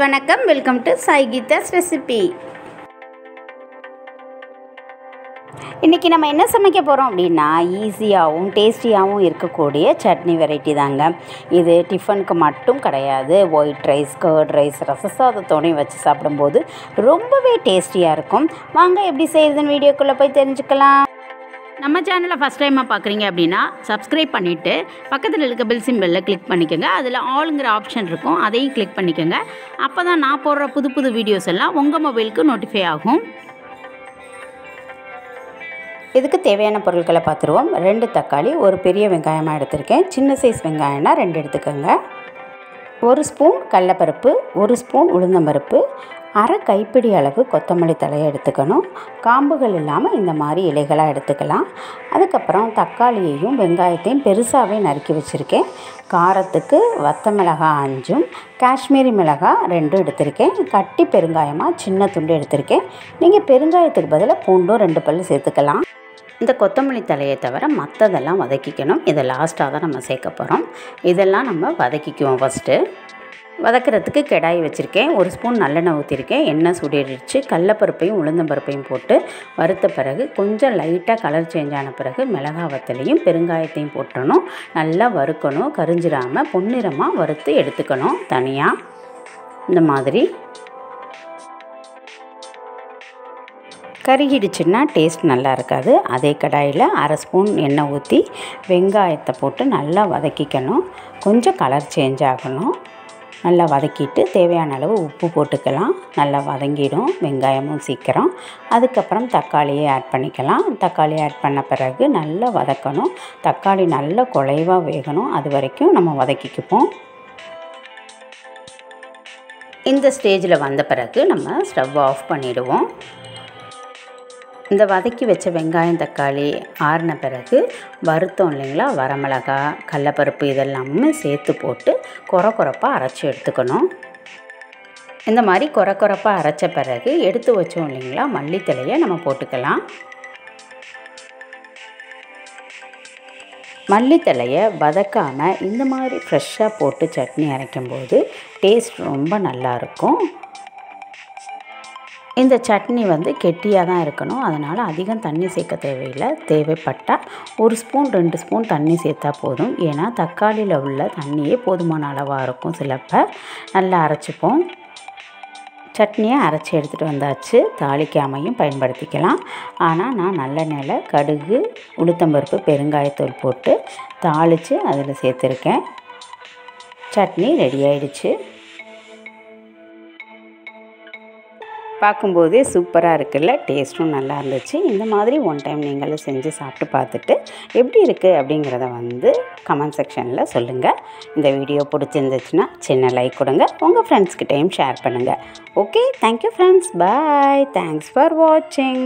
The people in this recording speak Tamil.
வணக்கம், welcome to Sai Geetha's recipe. இன்றைக்கி நம்ம என்ன சமைக்க போகிறோம் அப்படின்னா, ஈஸியாகவும் டேஸ்டியாகவும் இருக்கக்கூடிய சட்னி வெரைட்டி தாங்க. இது டிஃபனுக்கு மட்டும் கிடையாது, ஒயிட் ரைஸ், கர்ட் ரைஸ், ரசசாதத்தோடையும் வச்சு சாப்பிடும்போது ரொம்பவே டேஸ்டியாக இருக்கும். வாங்க எப்படி செய்யுதுன்னு வீடியோக்குள்ளே போய் தெரிஞ்சுக்கலாம். நம்ம சேனலை ஃபஸ்ட் டைமாக பார்க்குறீங்க அப்படின்னா சப்ஸ்கிரைப் பண்ணிவிட்டு பக்கத்தில் இருக்க பெல் சிம்பலில் கிளிக் பண்ணிக்கோங்க. அதில் ஆளுங்கிற ஆப்ஷன் இருக்கும், அதையும் கிளிக் பண்ணிக்கோங்க. அப்போ தான் நான் போடுற புது புது வீடியோஸ் எல்லாம் உங்கள் மொபைலுக்கு நோட்டிஃபை ஆகும். இதுக்கு தேவையான பொருட்களை பார்த்துருவோம். 2 தக்காளி, ஒரு பெரிய வெங்காயமாக எடுத்திருக்கேன். சின்ன சைஸ் வெங்காயம்னா 2 எடுத்துக்கோங்க. 1 ஸ்பூன் கடலைப்பருப்பு, 1 ஸ்பூன் உளுந்தம்பருப்பு, அரை கைப்பிடி அளவு கொத்தமல்லி தழையை எடுத்துக்கணும். காம்புகள் இல்லாமல் இந்த மாதிரி இலைகளாக எடுத்துக்கலாம். அதுக்கப்புறம் தக்காளியையும் வெங்காயத்தையும் பெருசாகவே நறுக்கி வச்சுருக்கேன். காரத்துக்கு வத்த மிளகாய் 5, காஷ்மீரி மிளகாய் 2 எடுத்திருக்கேன். கட்டி பெருங்காயமாக சின்ன துண்டு எடுத்திருக்கேன். நீங்கள் பெருங்காயத்துக்கு பதிலாக பூண்டும் 2 பல் சேர்த்துக்கலாம். இந்த கொத்தமல்லி தலையை தவிர மற்றதெல்லாம் வதக்கிக்கணும். இதை லாஸ்ட்டாக தான் நம்ம சேர்க்க போகிறோம். இதெல்லாம் நம்ம வதக்கிக்குவோம். ஃபஸ்ட்டு வதக்கிறதுக்கு கடாய் வச்சுருக்கேன். 1 ஸ்பூன் நல்லெண்ணெய் ஊற்றிருக்கேன். எண்ணெய் சுடிடுச்சு. கடலைப்பருப்பையும் உளுந்தம்பருப்பையும் போட்டு வறுத்த பிறகு கொஞ்சம் லைட்டாக கலர் சேஞ்ச் ஆன பிறகு மிளகாய் வத்தலையும் பெருங்காயத்தையும் போட்டணும். நல்லா வறுக்கணும், கரிஞ்சிடாமல் பொன்னிறமாக வறுத்து எடுத்துக்கணும் தனியாக. இந்த மாதிரி கருகிடுச்சுன்னா டேஸ்ட் நல்லா இருக்காது. அதே கடாயில் அரை ஸ்பூன் எண்ணெய் ஊற்றி வெங்காயத்தை போட்டு நல்லா வதக்கிக்கணும். கொஞ்சம் கலர் சேஞ்ச் ஆகணும். நல்லா வதக்கிட்டு தேவையான அளவு உப்பு போட்டுக்கலாம். நல்லா வதங்கிடும் வெங்காயமும் சீக்கிரம். அதுக்கப்புறம் தக்காளியை ஆட் பண்ணிக்கலாம். தக்காளி ஆட் பண்ண பிறகு நல்லா வதக்கணும். தக்காளி நல்லா குழைவாக வேகணும். அது வரைக்கும் நம்ம வதக்கிக்குப்போம். இந்த ஸ்டேஜில் வந்த பிறகு நம்ம ஸ்டவ் ஆஃப் பண்ணிவிடுவோம். இந்த வதக்கி வச்ச வெங்காயம் தக்காளி ஆறின பிறகு வறுத்தோம் இல்லைங்களா, வரமிளகாய், கடலைப்பருப்பு இதெல்லாமே சேர்த்து போட்டு கொரப்பாக அரைச்சி எடுத்துக்கணும். இந்த மாதிரி கொரப்பாக அரைச்ச பிறகு எடுத்து வச்சோம் இல்லைங்களா, மல்லித்தழையை நம்ம போட்டுக்கலாம். மல்லித்தழையை வதக்காமல் இந்த மாதிரி ஃப்ரெஷ்ஷாக போட்டு சட்னி அரைக்கும்போது டேஸ்ட் ரொம்ப நல்லாயிருக்கும். இந்த சட்னி கெட்டியாக தான் இருக்கணும். அதனால் அதிகம் தண்ணி சேர்க்க தேவையில்லை. தேவைப்பட்டால் 1 ஸ்பூன் 2 ஸ்பூன் தண்ணி சேர்த்தா போதும். ஏன்னா தக்காளியில் உள்ள தண்ணியே போதுமான அளவாக இருக்கும். சிலப்போ நல்லா அரைச்சிப்போம். சட்னியை அரைச்சி எடுத்துகிட்டு வந்தாச்சு. தாளிக்காமையும் பயன்படுத்திக்கலாம். ஆனால் நான் நல்லெண்ணெயில் கடுகு, உளுத்தம்பருப்பு, பெருங்காயத்தூள் போட்டு தாளித்து அதில் சேர்த்துருக்கேன். சட்னி ரெடி ஆயிடுச்சு. பார்க்கும்போதே சூப்பராக இருக்குல்ல, டேஸ்ட்டும் நல்லா இருந்துச்சு. இந்த மாதிரி ஒன் டைம் நீங்களும் செஞ்சு சாப்பிட்டு பார்த்துட்டு எப்படி இருக்குது அப்படிங்கிறத கமெண்ட் செக்ஷனில் சொல்லுங்கள். இந்த வீடியோ பிடிச்சிருந்துச்சுன்னா சின்ன லைக் கொடுங்க. உங்கள் ஃப்ரெண்ட்ஸ்கிட்டையும் ஷேர் பண்ணுங்கள். Okay, thank you friends. Bye. Thanks for வாட்சிங்.